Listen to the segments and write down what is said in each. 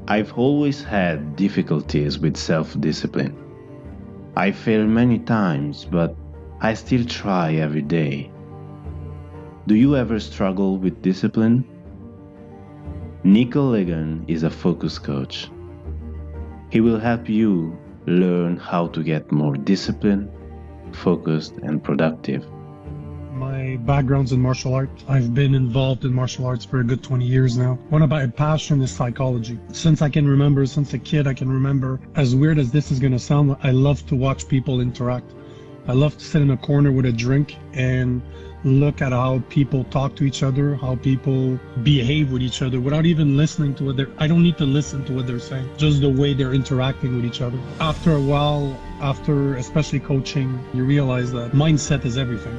I've always had difficulties with self discipline. I fail many times, but I still try every day. Do you ever struggle with discipline? Nico Lagan is a focus coach. He will help you learn how to get more disciplined, focused, and productive. My background's in martial arts. I've been involved in martial arts for a good 20 years now. One of my passion is psychology. Since I can remember, since a kid, I can remember, as weird as this is going to sound, I love to watch people interact. I love to sit in a corner with a drink and look at how people talk to each other, how people behave with each other without even listening to what I don't need to listen to what they're saying, just the way they're interacting with each other. After a while, after especially coaching, you realize that mindset is everything.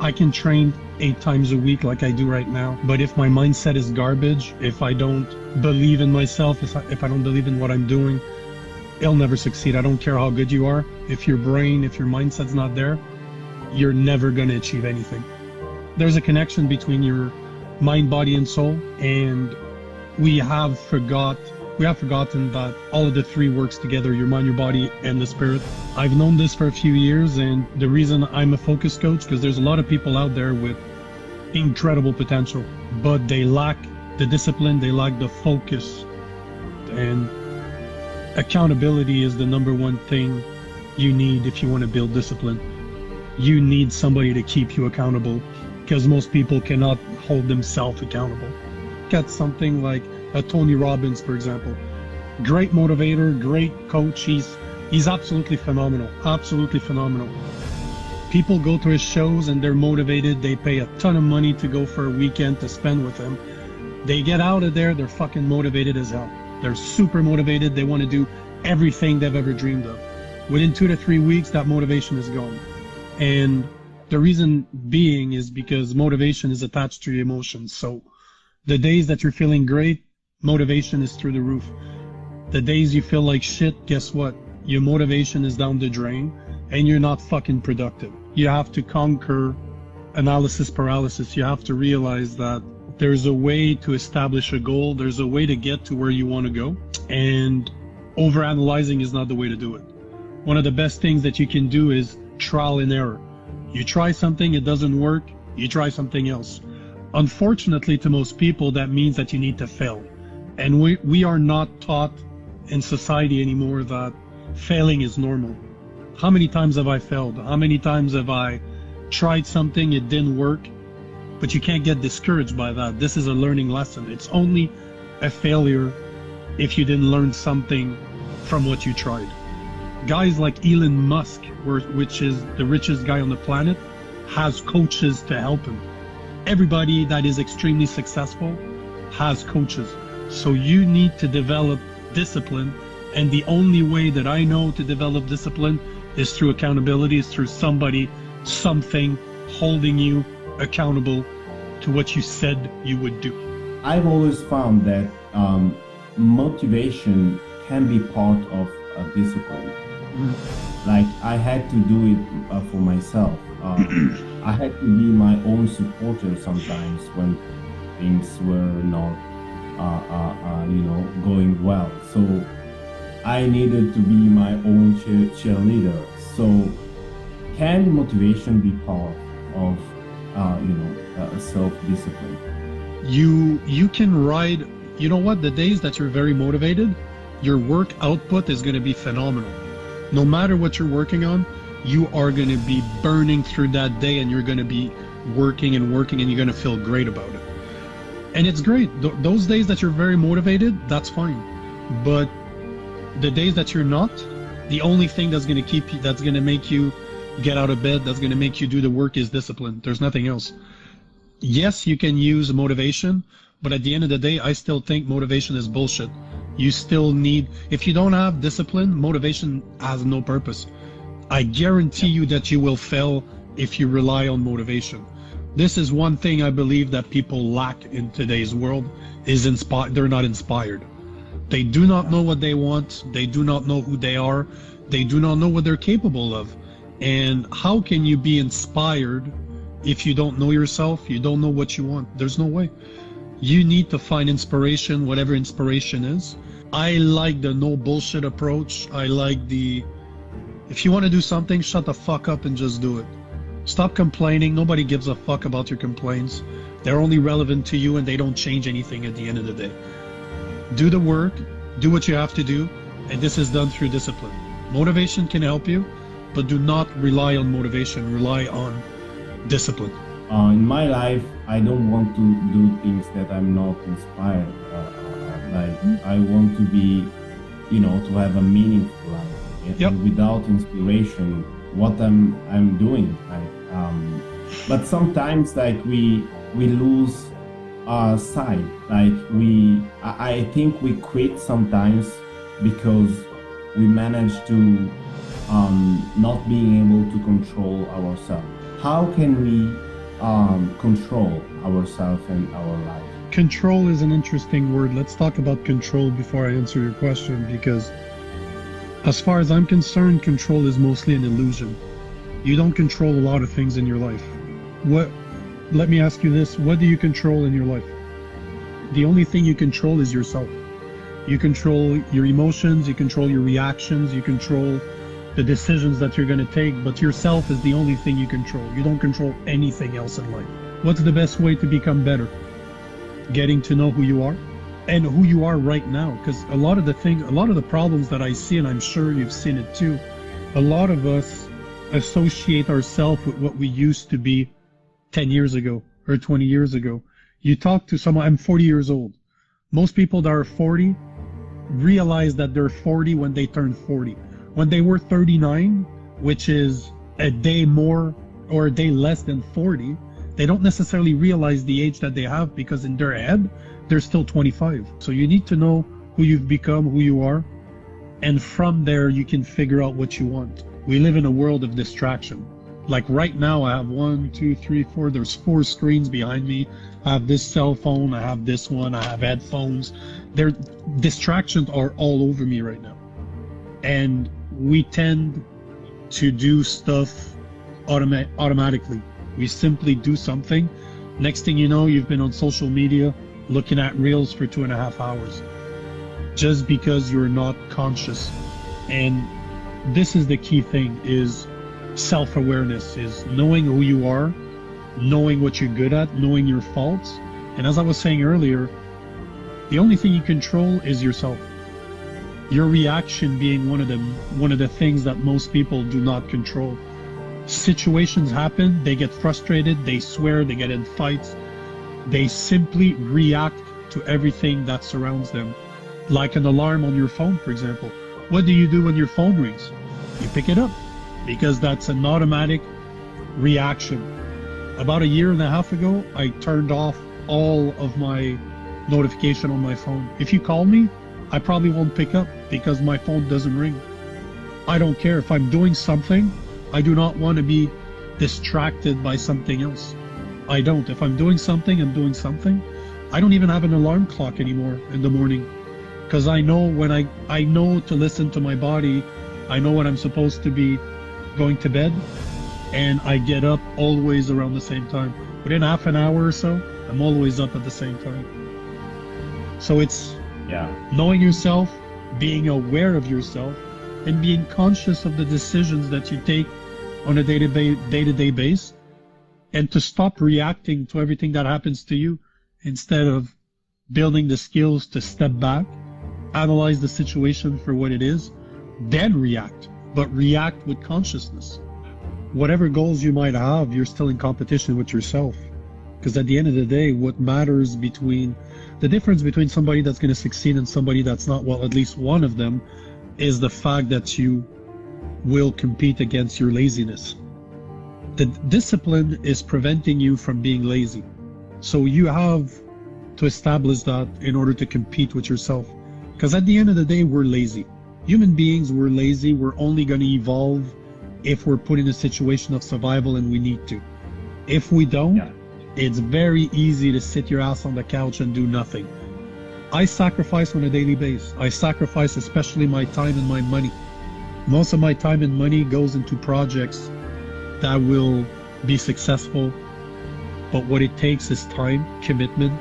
I can train 8 times a week like I do right now, but if my mindset is garbage, if I don't believe in myself, if I don't believe in what I'm doing, it'll never succeed. I don't care how good you are. If your mindset's not there, you're never going to achieve anything. There's a connection between your mind, body, and soul, and we have forgotten that all of the three works together, your mind, your body, and the spirit. I've known this for a few years, and the reason I'm a focus coach, because there's a lot of people out there with incredible potential, but they lack the discipline, they lack the focus, and accountability is the number one thing you need if you want to build discipline. You need somebody to keep you accountable, because most people cannot hold themselves accountable. Get something like a Tony Robbins, for example. Great motivator, great coach. He's absolutely phenomenal. Absolutely phenomenal. People go to his shows and they're motivated. They pay a ton of money to go for a weekend to spend with him. They get out of there, they're fucking motivated as hell. They're super motivated. They want to do everything they've ever dreamed of. Within 2 to 3 weeks, that motivation is gone. And the reason being is because motivation is attached to your emotions. So the days that you're feeling great, motivation is through the roof. The days you feel like shit, guess what? Your motivation is down the drain and you're not fucking productive. You have to conquer analysis paralysis. You have to realize that there's a way to establish a goal. There's a way to get to where you want to go. And overanalyzing is not the way to do it. One of the best things that you can do is trial and error. You try something, it doesn't work, you try something else. Unfortunately, to most people, that means that you need to fail. And we are not taught in society anymore that failing is normal. How many times have I failed? How many times have I tried something, it didn't work? But you can't get discouraged by that. This is a learning lesson. It's only a failure if you didn't learn something from what you tried. Guys like Elon Musk, which is the richest guy on the planet, has coaches to help him. Everybody that is extremely successful has coaches. So you need to develop discipline. And the only way that I know to develop discipline is through accountability, is through something holding you accountable to what you said you would do. I've always found that motivation can be part of a discipline. Like I had to do it for myself. I had to be my own supporter sometimes when things were not, going well. So I needed to be my own cheerleader. So can motivation be part of, self-discipline? You can ride. You know what? The days that you're very motivated, your work output is going to be phenomenal. No matter what you're working on, you are going to be burning through that day and you're going to be working and you're going to feel great about it. And it's great. Those days that you're very motivated, that's fine. But the days that you're not, the only thing that's going to make you get out of bed, that's going to make you do the work is discipline. There's nothing else. Yes, you can use motivation, but at the end of the day, I still think motivation is bullshit. You still need, if you don't have discipline, motivation has no purpose. I guarantee you that you will fail if you rely on motivation. This is one thing I believe that people lack in today's world is they're not inspired. They do not know what they want. They do not know who they are. They do not know what they're capable of. And how can you be inspired if you don't know yourself? You don't know what you want. There's no way. You need to find inspiration, whatever inspiration is. I like the no bullshit approach. I like the, if you want to do something, shut the fuck up and just do it. Stop complaining. Nobody gives a fuck about your complaints. They're only relevant to you and they don't change anything at the end of the day. Do the work, do what you have to do, and this is done through discipline. Motivation can help you, but do not rely on motivation. Rely on discipline. In my life, I don't want to do things that I'm not inspired. Like I want to be, to have a meaningful life. Yep. And without inspiration, what I'm doing. But sometimes like we lose our sight. Like I think we quit sometimes because we manage to not being able to control ourselves. How can we control ourselves and our life? Control is an interesting word. Let's talk about control before I answer your question, because as far as I'm concerned, control is mostly an illusion. You don't control a lot of things in your life. Let me ask you this, what do you control in your life? The only thing you control is yourself. You control your emotions, you control your reactions, you control the decisions that you're going to take, but yourself is the only thing you control. You don't control anything else in life. What's the best way to become better? Getting to know who you are and who you are right now. Because a lot of the problems that I see, and I'm sure you've seen it too, a lot of us associate ourselves with what we used to be 10 years ago or 20 years ago. You talk to someone, I'm 40 years old. Most people that are 40 realize that they're 40 when they turn 40. When they were 39, which is a day more or a day less than 40, they don't necessarily realize the age that they have, because in their head, they're still 25. So you need to know who you've become, who you are, and from there you can figure out what you want. We live in a world of distraction. Like right now, I have 1, 2, 3, 4, there's 4 screens behind me. I have this cell phone, I have this one, I have headphones. Distractions are all over me right now. And we tend to do stuff automatically. We simply do something. Next thing you know, you've been on social media looking at reels for 2.5 hours just because you're not conscious. And this is the key thing, is self-awareness, is knowing who you are, knowing what you're good at, knowing your faults. And as I was saying earlier, the only thing you control is yourself. Your reaction being one of the things that most people do not control. Situations happen, they get frustrated, they swear, they get in fights. They simply react to everything that surrounds them. Like an alarm on your phone, for example. What do you do when your phone rings? You pick it up, because that's an automatic reaction. About 1.5 years ago, I turned off all of my notification on my phone. If you call me, I probably won't pick up because my phone doesn't ring. I don't care. If I'm doing something, I do not want to be distracted by something else. I don't. If I'm doing something, I'm doing something. I don't even have an alarm clock anymore in the morning, because I know when I know to listen to my body. I know when I'm supposed to be going to bed, and I get up always around the same time. Within half an hour or so, I'm always up at the same time. So it's knowing yourself, being aware of yourself, and being conscious of the decisions that you take on a day-to-day basis, and to stop reacting to everything that happens to you, instead of building the skills to step back, analyze the situation for what it is, then react, but react with consciousness. Whatever goals you might have, you're still in competition with yourself. Because at the end of the day, what matters the difference between somebody that's going to succeed and somebody that's not, well, at least one of them, is the fact that you will compete against your laziness. The discipline is preventing you from being lazy. So you have to establish that in order to compete with yourself. Because at the end of the day, we're lazy. Human beings, we're lazy. We're only going to evolve if we're put in a situation of survival and we need to. If we don't, it's very easy to sit your ass on the couch and do nothing. I sacrifice on a daily basis. I sacrifice especially my time and my money. Most of my time and money goes into projects that will be successful. But what it takes is time, commitment,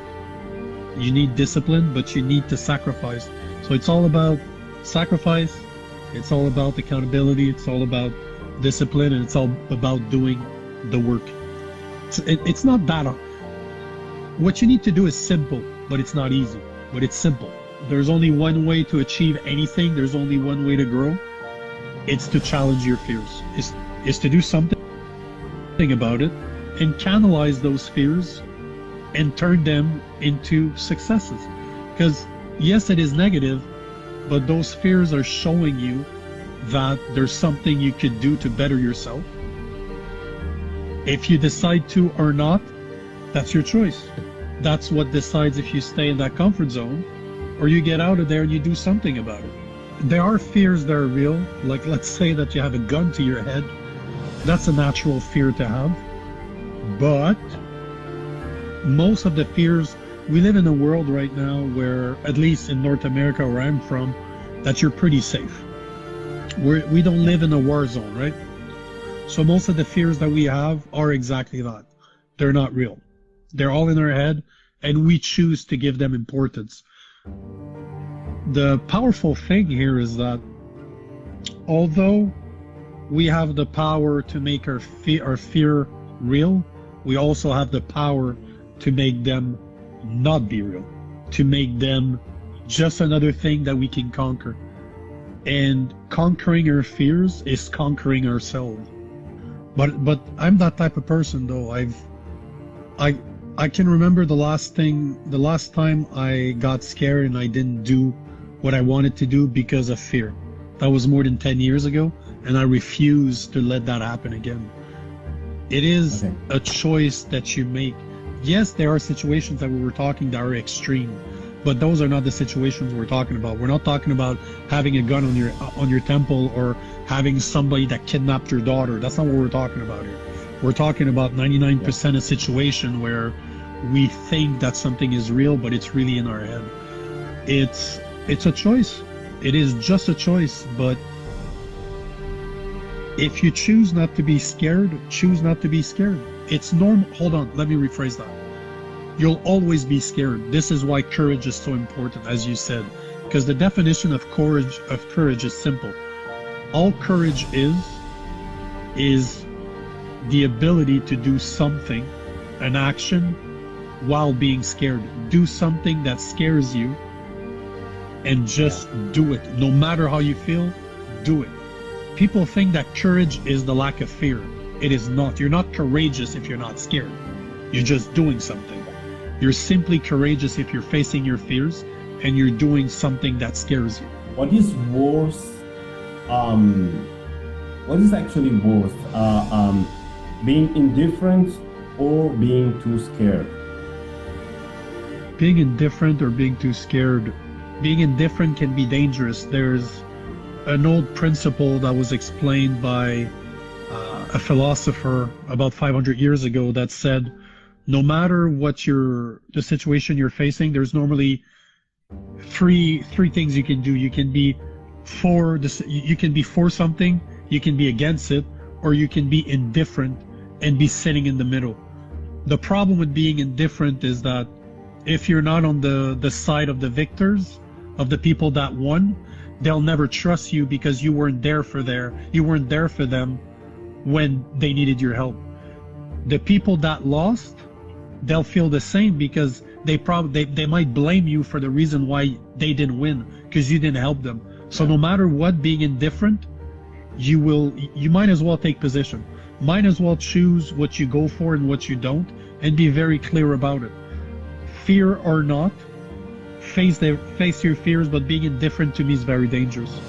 You need discipline, but you need to sacrifice. So it's all about sacrifice, it's all about accountability, it's all about discipline, and it's all about doing the work. It's not that hard. What you need to do is simple, but it's not easy, but it's simple. There's only one way to achieve anything. There's only one way to grow. It's to challenge your fears. Is to do something about it and canalize those fears and turn them into successes. Because yes, it is negative, but those fears are showing you that there's something you could do to better yourself. If you decide to or not, that's your choice. That's what decides if you stay in that comfort zone or you get out of there and you do something about it. There are fears that are real. Like, let's say that you have a gun to your head. That's a natural fear to have. But most of the fears, we live in a world right now where, at least in North America where I'm from, that you're pretty safe. We don't live in a war zone, right? So most of the fears that we have are exactly that. They're not real. They're all in our head, and we choose to give them importance. The powerful thing here is that although we have the power to make our fear real, we also have the power to make them not be real, to make them just another thing that we can conquer. And conquering our fears is conquering ourselves. But I'm that type of person, though. I can remember the last time I got scared and I didn't do what I wanted to do because of fear. That was more than 10 years ago, and I refuse to let that happen again. It is a choice that you make. Yes, there are situations that we were talking that are extreme, but those are not the situations we're talking about. We're not talking about having a gun on your temple or having somebody that kidnapped your daughter. That's not what we're talking about here. We're talking about 99% a situation where we think that something is real, but it's really in our head. It's a choice. It is just a choice, but if you choose not to be scared, choose not to be scared. It's normal. Hold on, let me rephrase that. You'll always be scared. This is why courage is so important, as you said, because the definition of courage is simple. All courage is the ability to do something, an action, while being scared. Do something that scares you and just do it. No matter how you feel, do it. People think that courage is the lack of fear. It is not. You're not courageous if you're not scared. You're just doing something. You're simply courageous if you're facing your fears and you're doing something that scares you. What is worse? What is actually worse? Being indifferent or being too scared? Being indifferent or being too scared. Being indifferent can be dangerous. There's an old principle that was explained by a philosopher about 500 years ago that said, no matter what the situation you're facing, there's normally three things you can do. You can be for something, you can be against it, or you can be indifferent and be sitting in the middle. The problem with being indifferent is that if you're not on the side of the victors, of the people that won, they'll never trust you because you weren't there for them when they needed your help. The people that lost, they'll feel the same because they might blame you for the reason why they didn't win, because you didn't help them. So no matter what, being indifferent, you might as well take position. Might as well choose what you go for and what you don't, and be very clear about it. Fear or not, face your fears, but being indifferent to me is very dangerous.